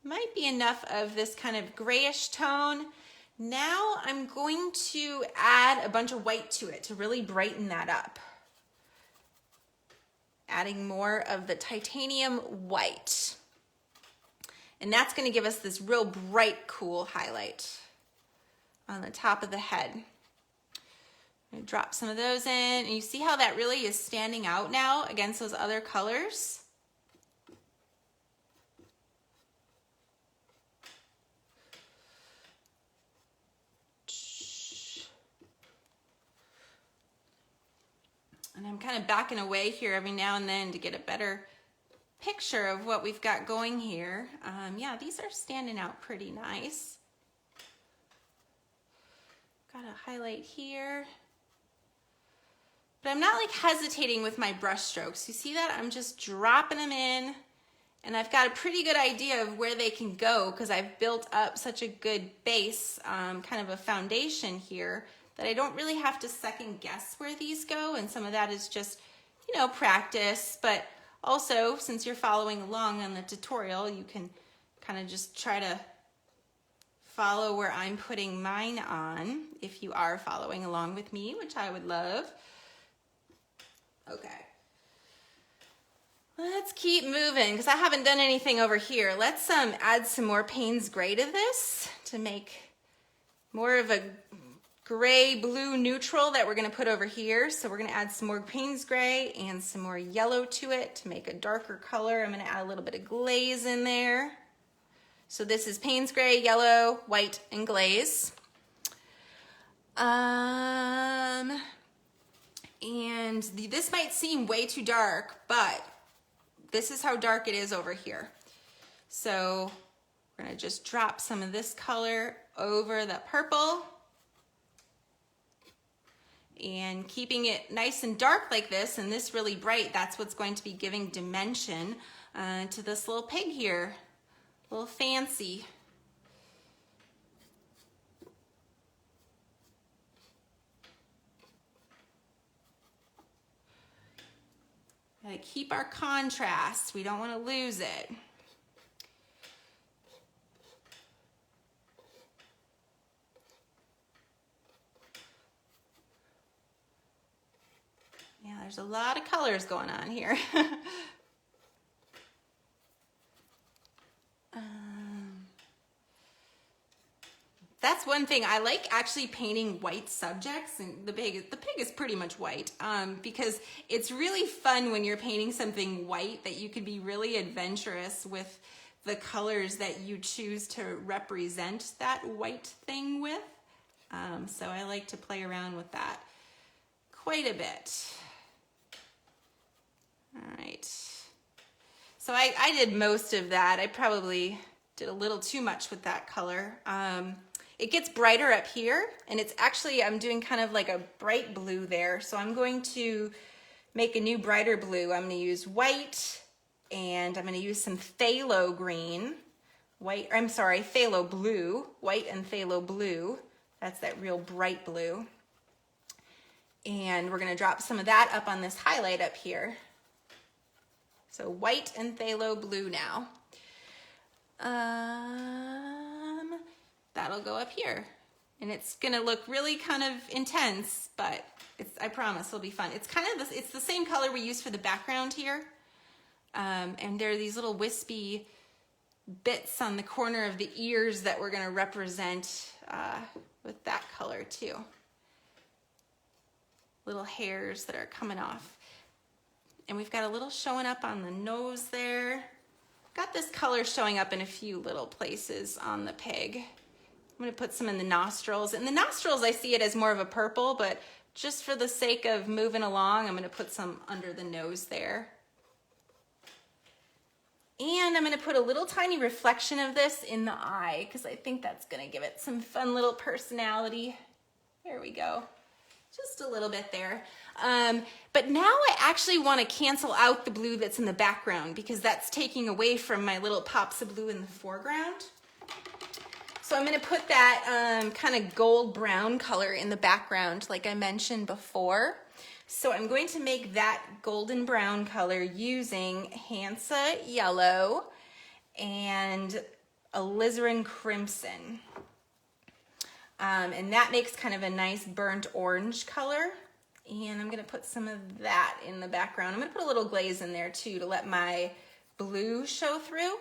might be enough of this kind of grayish tone. Now I'm going to add a bunch of white to it to really brighten that up. Adding more of the titanium white. And that's going to give us this real bright, cool highlight on the top of the head. I'm going to drop some of those in, and you see how that really is standing out now against those other colors? And I'm kind of backing away here every now and then to get a better picture of what we've got going here. Yeah, these are standing out pretty nice. Got a highlight here. But I'm not like hesitating with my brush strokes. You see that? I'm just dropping them in, and I've got a pretty good idea of where they can go because I've built up such a good base, kind of a foundation here, that I don't really have to second guess where these go, and some of that is just, you know, practice. But also, since you're following along on the tutorial, you can kind of just try to follow where I'm putting mine on, if you are following along with me, which I would love. Okay. Let's keep moving, because I haven't done anything over here. Let's add some more Payne's Gray to this to make more of a gray blue neutral that we're going to put over here. So we're going to add some more Payne's Gray and some more yellow to it to make a darker color. I'm going to add a little bit of glaze in there. So this is Payne's Gray, yellow, white, and glaze. And this might seem way too dark, but this is how dark it is over here. So we're going to just drop some of this color over the purple. And keeping it nice and dark like this, and this really bright, that's what's going to be giving dimension to this little pig here. A little fancy. Gotta keep our contrast. We don't want to lose it. Yeah, there's a lot of colors going on here. That's one thing. I like actually painting white subjects, and the pig is pretty much white, because it's really fun when you're painting something white that you could be really adventurous with the colors that you choose to represent that white thing with. So I like to play around with that quite a bit. All right. So I did most of that. I probably did a little too much with that color. It gets brighter up here, and it's actually, I'm doing kind of like a bright blue there. So I'm going to make a new brighter blue. I'm going to use white, and I'm going to use some phthalo green, phthalo blue, white and phthalo blue. That's that real bright blue. And we're going to drop some of that up on this highlight up here. So white and phthalo blue now. That'll go up here. And it's gonna look really kind of intense, but I promise it'll be fun. It's kind of it's the same color we used for the background here. And there are these little wispy bits on the corner of the ears that we're gonna represent with that color too. Little hairs that are coming off. And we've got a little showing up on the nose there. Got this color showing up in a few little places on the pig. I'm gonna put some in the nostrils. In the nostrils, I see it as more of a purple, but just for the sake of moving along, I'm gonna put some under the nose there. And I'm gonna put a little tiny reflection of this in the eye, because I think that's gonna give it some fun little personality. There we go. Just a little bit there. But now I actually want to cancel out the blue that's in the background, because that's taking away from my little pops of blue in the foreground. So I'm going to put that kind of gold brown color in the background like I mentioned before. So I'm going to make that golden brown color using Hansa Yellow and alizarin Crimson. And that makes kind of a nice burnt orange color. And I'm gonna put some of that in the background. I'm gonna put a little glaze in there too to let my blue show through.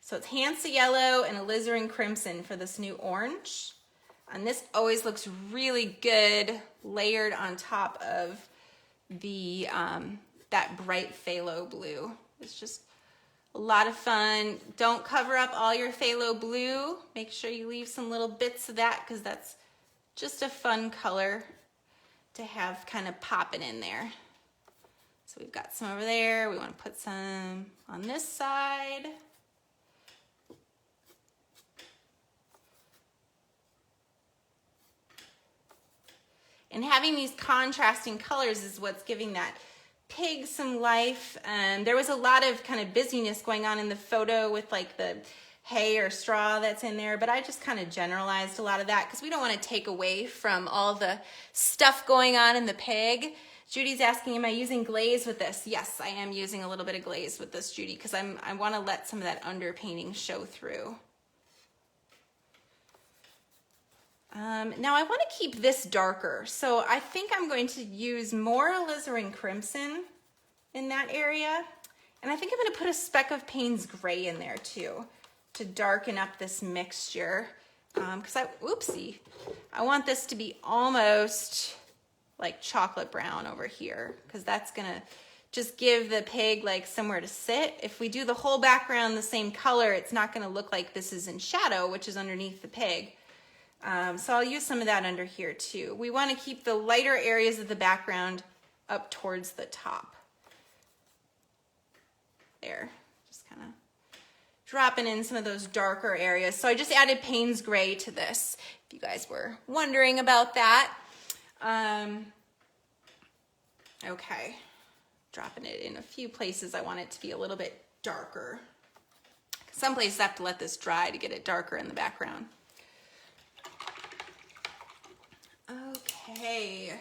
So it's Hansa Yellow and alizarin Crimson for this new orange. And this always looks really good layered on top of the that bright phthalo blue. It's just a lot of fun. Don't cover up all your phthalo blue. Make sure you leave some little bits of that, because that's just a fun color to have kind of popping in there. So we've got some over there. We want to put some on this side. And having these contrasting colors is what's giving that pig some life. There was a lot of kind of busyness going on in the photo with like the hay or straw that's in there, but I just kind of generalized a lot of that because we don't want to take away from all the stuff going on in the pig. Judy's asking, am I using glaze with this? Yes, I am using a little bit of glaze with this, Judy, because I want to let some of that underpainting show through. Now I want to keep this darker, so I think I'm going to use more alizarin Crimson in that area, and I think I'm going to put a speck of Payne's Gray in there too to darken up this mixture, because I want this to be almost like chocolate brown over here, because that's going to just give the pig like somewhere to sit. If we do the whole background the same color, it's not going to look like this is in shadow, which is underneath the pig. So I'll use some of that under here too. We want to keep the lighter areas of the background up towards the top. There, just kind of dropping in some of those darker areas. So I just added Payne's Gray to this, if you guys were wondering about that. Okay, dropping it in a few places. I want it to be a little bit darker. Some places I have to let this dry to get it darker in the background. Okay.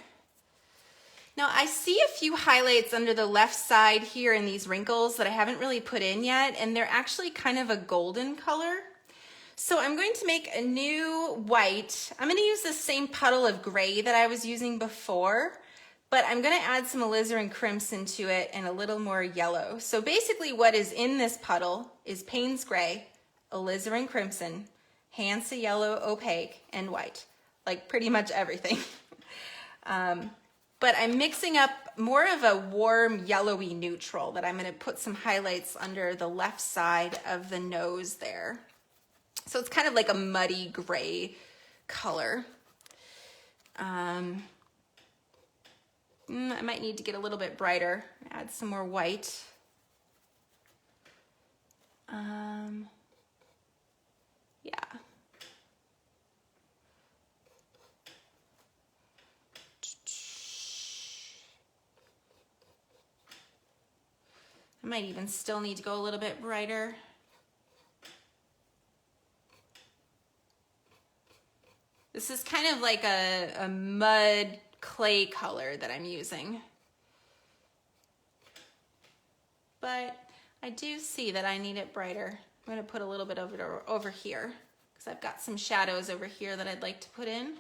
Now I see a few highlights under the left side here in these wrinkles that I haven't really put in yet, and they're actually kind of a golden color. So I'm going to make a new white. I'm going to use the same puddle of gray that I was using before, but I'm going to add some alizarin Crimson to it and a little more yellow. So basically what is in this puddle is Payne's Gray, alizarin Crimson, Hansa Yellow Opaque, and white. Like pretty much everything. But I'm mixing up more of a warm yellowy neutral that I'm gonna put some highlights under the left side of the nose there. So it's kind of like a muddy gray color. I might need to get a little bit brighter, add some more white. Yeah. I might even still need to go a little bit brighter. This is kind of like a mud clay color that I'm using. But I do see that I need it brighter. I'm gonna put a little bit of it over here because I've got some shadows over here that I'd like to put in.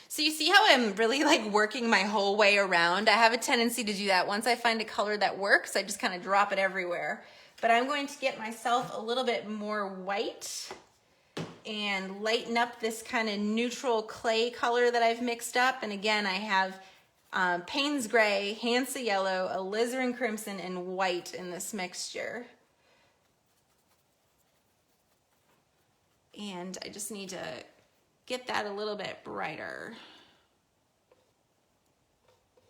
So you see how I'm really like working my whole way around? I have a tendency to do that. Once I find a color that works, I just kind of drop it everywhere. But I'm going to get myself a little bit more white and lighten up this kind of neutral clay color that I've mixed up. And again, I have Payne's Gray, Hansa Yellow, Alizarin Crimson, and white in this mixture. And I just need to get that a little bit brighter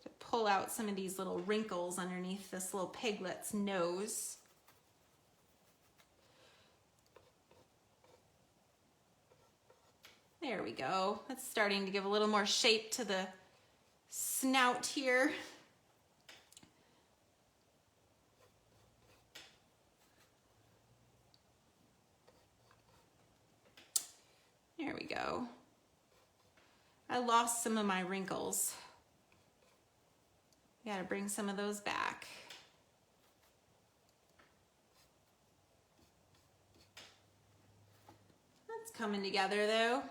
to pull out some of these little wrinkles underneath this little piglet's nose. There we go. That's starting to give a little more shape to the snout here. There we go. I lost some of my wrinkles. Gotta bring some of those back. That's coming together though.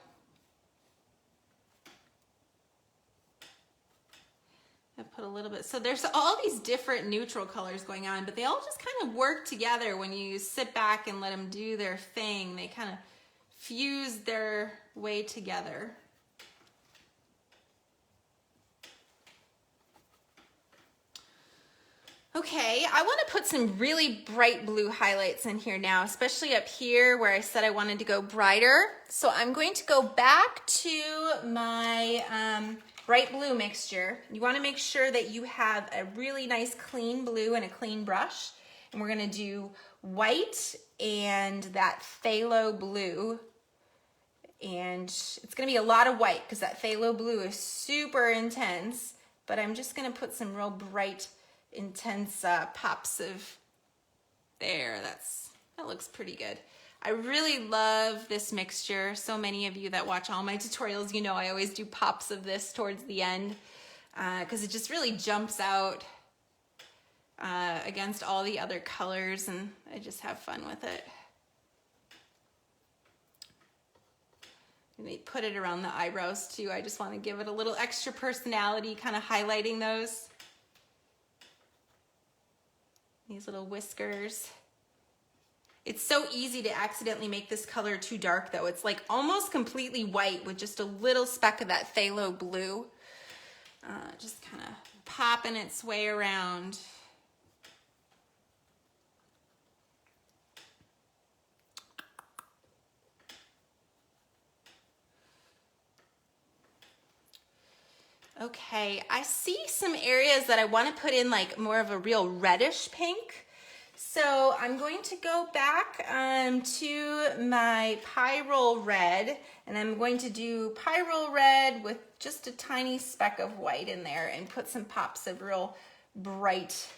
I put a little bit, so there's all these different neutral colors going on, but they all just kind of work together when you sit back and let them do their thing. They kind of fuse their way together. Okay, I want to put some really bright blue highlights in here now, especially up here where I said I wanted to go brighter. So I'm going to go back to my bright blue mixture. You want to make sure that you have a really nice clean blue and a clean brush. And we're going to do white and that phthalo blue. And it's going to be a lot of white because that phthalo blue is super intense. But I'm just going to put some real bright, intense pops of there. That looks pretty good. I really love this mixture. So many of you that watch all my tutorials, you know I always do pops of this towards the end because it just really jumps out against all the other colors, and I just have fun with it. And they put it around the eyebrows too. I just want to give it a little extra personality, kind of highlighting those. These little whiskers. It's so easy to accidentally make this color too dark though. It's like almost completely white with just a little speck of that phthalo blue. Just kind of popping its way around. Okay, I see some areas that I want to put in like more of a real reddish pink. So I'm going to go back to my Pyro Red, and I'm going to do Pyro Red with just a tiny speck of white in there and put some pops of real bright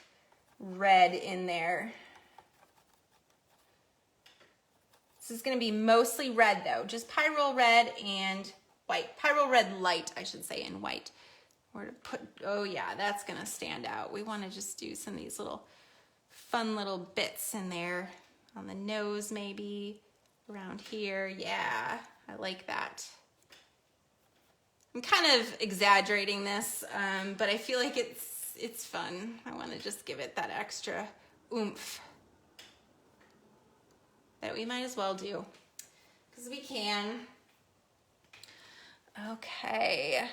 red in there. This is going to be mostly red though, just Pyro Red and white. Pyro Red light, I should say, in white. Or to put, oh yeah, that's going to stand out. We want to just do some of these little fun little bits in there on the nose, maybe around here. Yeah, I like that. I'm kind of exaggerating this, but I feel like it's it's fun. I want to just give it that extra oomph that we might as well do, because we can. Okay.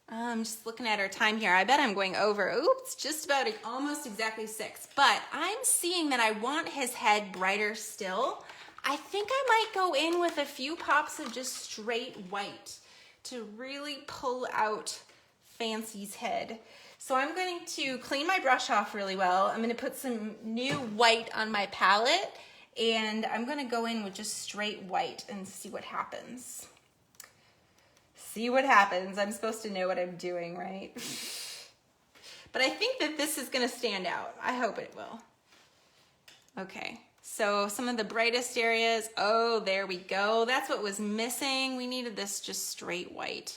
I'm just looking at our time here. I bet I'm going over. Oops, just about almost exactly 6. But I'm seeing that I want his head brighter still. I think I might go in with a few pops of just straight white to really pull out Fancy's head. So I'm going to clean my brush off really well. I'm going to put some new white on my palette, and I'm going to go in with just straight white and see what happens. See what happens. I'm supposed to know what I'm doing, right? But I think that this is going to stand out. I hope it will. Okay, so some of the brightest areas. Oh, there we go. That's what was missing. We needed this just straight white.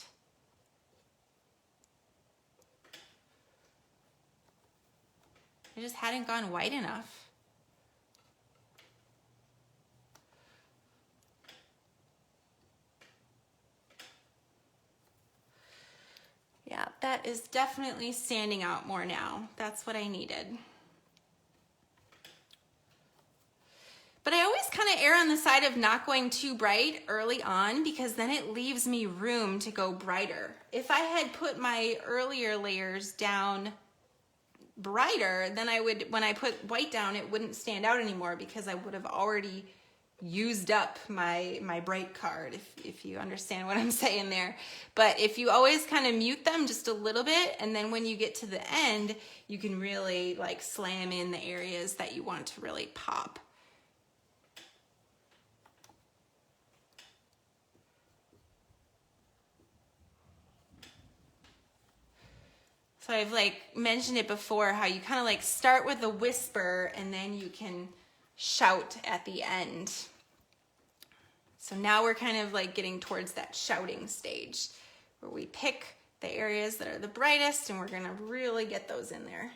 I just hadn't gone white enough. Yeah, that is definitely standing out more now. That's what I needed. But I always kind of err on the side of not going too bright early on, because then it leaves me room to go brighter. If I had put my earlier layers down brighter, then I would, when I put white down, it wouldn't stand out anymore, because I would have already used up my bright card, if you understand what I'm saying there. But if you always kind of mute them just a little bit, and then when you get to the end, you can really like slam in the areas that you want to really pop. So I've like mentioned it before, how you kind of like start with a whisper and then you can shout at the end. So now we're kind of like getting towards that shouting stage where we pick the areas that are the brightest and we're gonna really get those in there.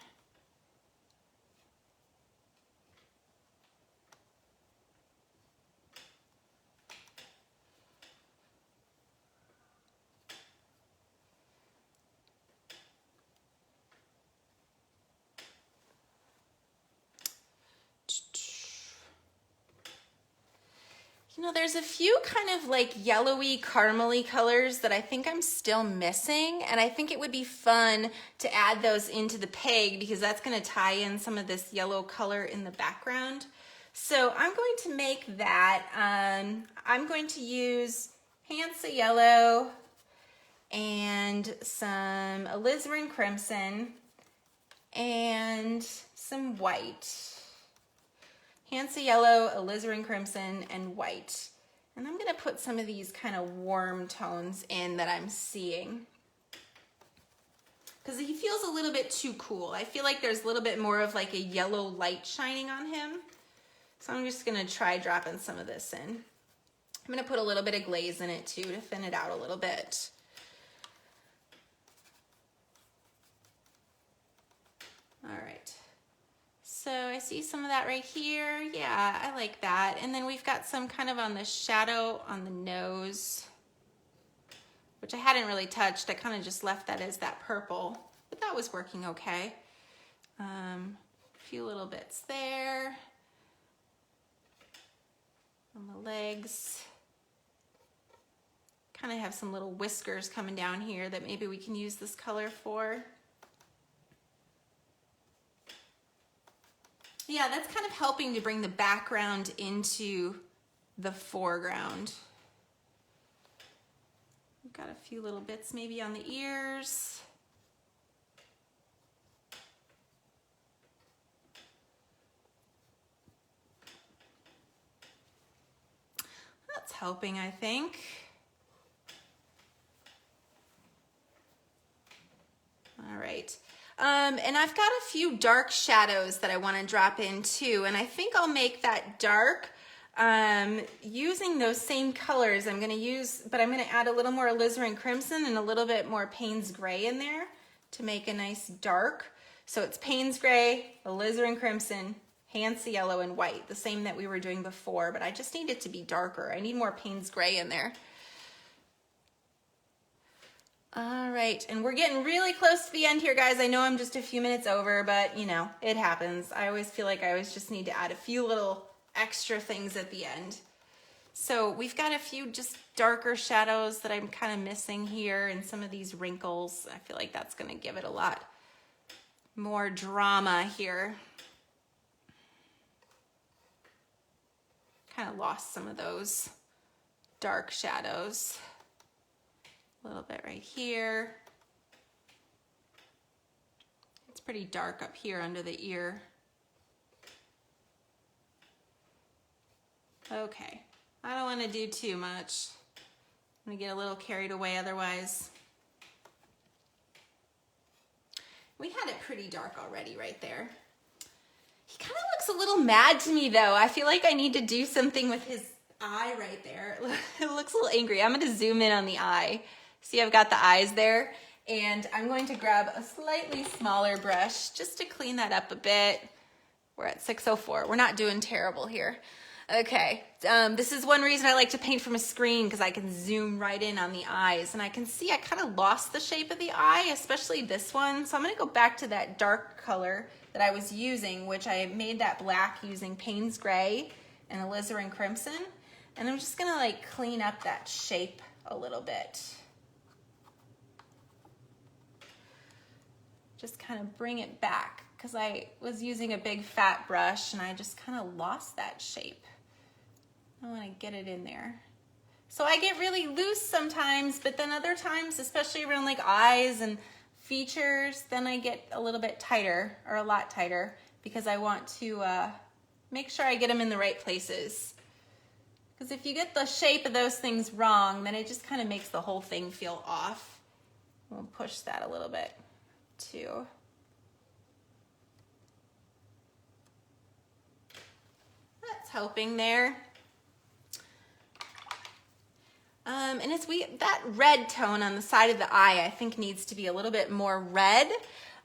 You know, there's a few kind of like yellowy, caramely colors that I think I'm still missing, and I think it would be fun to add those into the peg, because that's going to tie in some of this yellow color in the background. So I'm going to make that. I'm going to use Hansa Yellow and some alizarin crimson and some white. Hansa Yellow, alizarin crimson, and white. And I'm gonna put some of these kind of warm tones in that I'm seeing, because he feels a little bit too cool. I feel like there's a little bit more of like a yellow light shining on him. So I'm just gonna try dropping some of this in. I'm gonna put a little bit of glaze in it too to thin it out a little bit. All right. So I see some of that right here. Yeah, I like that. And then we've got some kind of on the shadow on the nose, which I hadn't really touched. I kind of just left that as that purple, but that was working okay. A few little bits there. On the legs. Kind of have some little whiskers coming down here that maybe we can use this color for. Yeah, that's kind of helping to bring the background into the foreground. We've got a few little bits maybe on the ears. That's helping, I think. All right. And I've got a few dark shadows that I want to drop in too, and I think I'll make that dark using those same colors. I'm going to use, but I'm going to add a little more alizarin crimson and a little bit more Payne's gray in there to make a nice dark. So it's Payne's gray, alizarin crimson, Hansa yellow, and white, the same that we were doing before, but I just need it to be darker. I need more Payne's gray in there. All right, and we're getting really close to the end here, guys. I know I'm just a few minutes over, but you know, it happens. I always feel like I always just need to add a few little extra things at the end. So we've got a few just darker shadows that I'm kind of missing here, and some of these wrinkles. I feel like that's gonna give it a lot more drama here. Kind of lost some of those dark shadows. A little bit right here. It's pretty dark up here under the ear. Okay, I don't want to do too much. I'm gonna get a little carried away otherwise. We had it pretty dark already right there. He kind of looks a little mad to me though. I feel like I need to do something with his eye right there. It looks a little angry. I'm gonna zoom in on the eye. See, I've got the eyes there, and I'm going to grab a slightly smaller brush just to clean that up a bit. We're at 6:04. We're not doing terrible here. Okay, this is one reason I like to paint from a screen, because I can zoom right in on the eyes, and I can see I kind of lost the shape of the eye, especially this one. So I'm gonna go back to that dark color that I was using, which I made that black using Payne's Gray and alizarin crimson. And I'm just gonna like clean up that shape a little bit. Just kind of bring it back, because I was using a big fat brush and I just kind of lost that shape. I want to get it in there. So I get really loose sometimes, but then other times, especially around like eyes and features, then I get a little bit tighter, or a lot tighter, because I want to make sure I get them in the right places. Because if you get the shape of those things wrong, then it just kind of makes the whole thing feel off. We'll push that a little bit too. That's helping there. And it's that red tone on the side of the eye, I think, needs to be a little bit more red.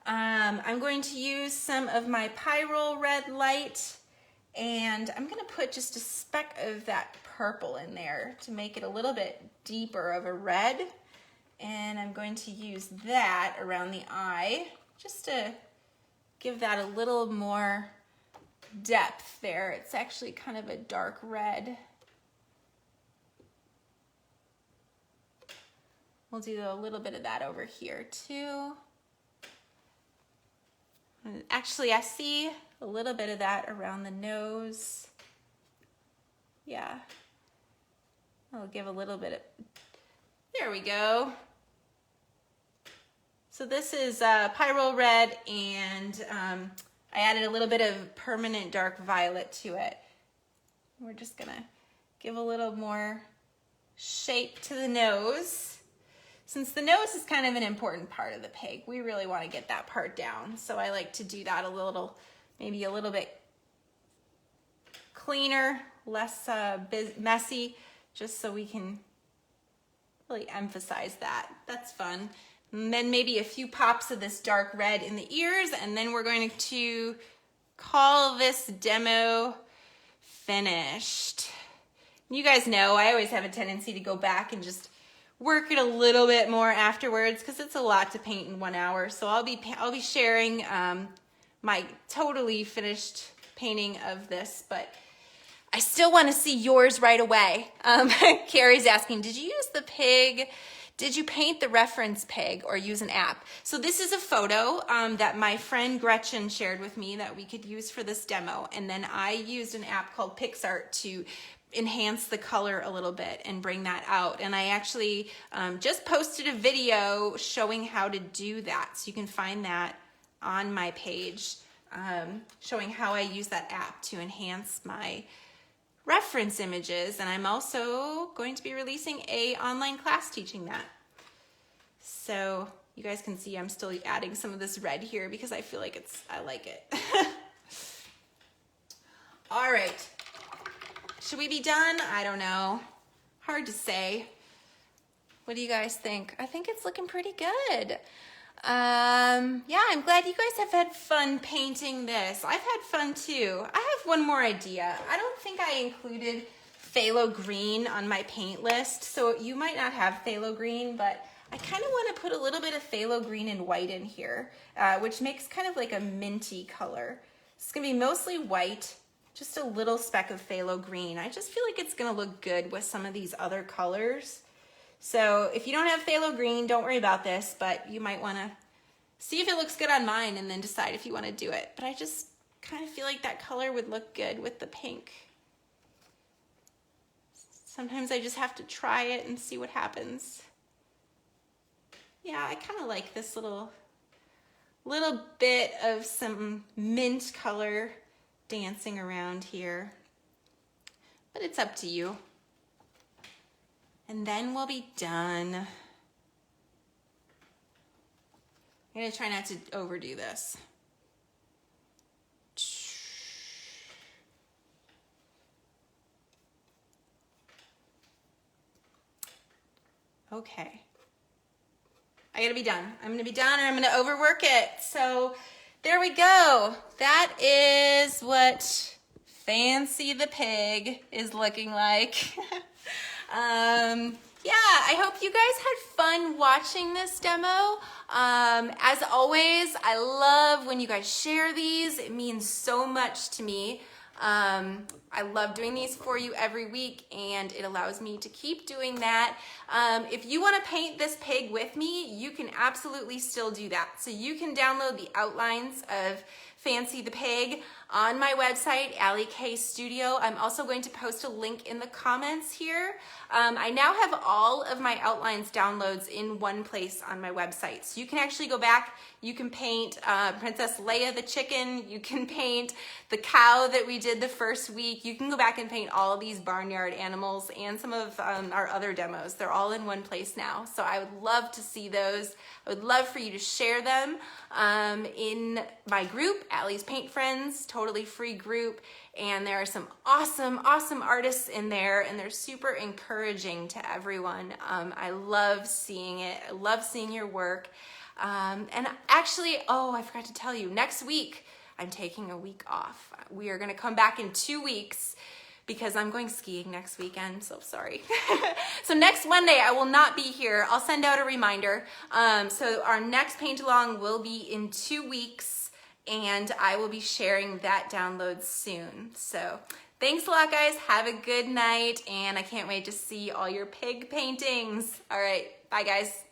I'm going to use some of my Pyro Red light, and I'm going to put just a speck of that purple in there to make it a little bit deeper of a red. And I'm going to use that around the eye just to give that a little more depth there. It's actually kind of a dark red. We'll do a little bit of that over here too. And actually, I see a little bit of that around the nose. Yeah. I'll give a little bit of, there we go. So this is Pyro Red, and I added a little bit of permanent dark violet to it. We're just gonna give a little more shape to the nose. Since the nose is kind of an important part of the pig, we really want to get that part down. So I like to do that a little, maybe a little bit cleaner, less messy, just so we can really emphasize that. That's fun. And then maybe a few pops of this dark red in the ears, and then we're going to call this demo finished. You guys know I always have a tendency to go back and just work it a little bit more afterwards, because it's a lot to paint in 1 hour. So I'll be sharing my totally finished painting of this, but I still want to see yours right away. Carrie's asking, did you use the pig? Did you paint the reference pig or use an app? So this is a photo that my friend Gretchen shared with me that we could use for this demo. And then I used an app called Pixar to enhance the color a little bit and bring that out. And I actually just posted a video showing how to do that. So you can find that on my page, showing how I use that app to enhance my reference images. And I'm also going to be releasing an online class teaching that. So you guys can see I'm still adding some of this red here because I feel like I like it. All right. Should we be done? I don't know. Hard to say. What do you guys think? I think it's looking pretty good. Yeah, I'm glad you guys have had fun painting this. I've had fun too. I have one more idea. I don't think I included phthalo green on my paint list, so you might not have phthalo green, but I kind of want to put a little bit of phthalo green and white in here, which makes kind of like a minty color. It's gonna be mostly white, just a little speck of phthalo green. I just feel like it's gonna look good with some of these other colors. So if you don't have phthalo green, don't worry about this, but you might wanna see if it looks good on mine and then decide if you wanna do it. But I just kind of feel like that color would look good with the pink. Sometimes I just have to try it and see what happens. Yeah, I kind of like this little bit of some mint color dancing around here, but it's up to you. And then we'll be done. I'm gonna try not to overdo this. Okay. I gotta be done. I'm gonna be done or I'm gonna overwork it. So there we go. That is what Fancy the Pig is looking like. Yeah, I hope you guys had fun watching this demo. As always, I love when you guys share these. It means so much to me. I love doing these for you every week, and it allows me to keep doing that. If you want to paint this pig with me, you can absolutely still do that. So you can download the outlines of Fancy the Pig on my website, Allie K Studio. I'm also going to post a link in the comments here. I now have all of my outlines downloads in one place on my website. So you can actually go back, you can paint Princess Leia the chicken, you can paint the cow that we did the first week, you can go back and paint all of these barnyard animals and some of our other demos. They're all in one place now. So I would love to see those. I would love for you to share them in my group, Allie's Paint Friends, totally free group. And there are some awesome, awesome artists in there, and they're super encouraging to everyone. I love seeing it. I love seeing your work. And actually, oh, I forgot to tell you, next week, I'm taking a week off. We are gonna come back in 2 weeks because I'm going skiing next weekend, so sorry. So next Monday, I will not be here. I'll send out a reminder. So our next paint along will be in 2 weeks, and I will be sharing that download soon. So thanks a lot, guys. Have a good night, and I can't wait to see all your pig paintings. All right, bye, guys.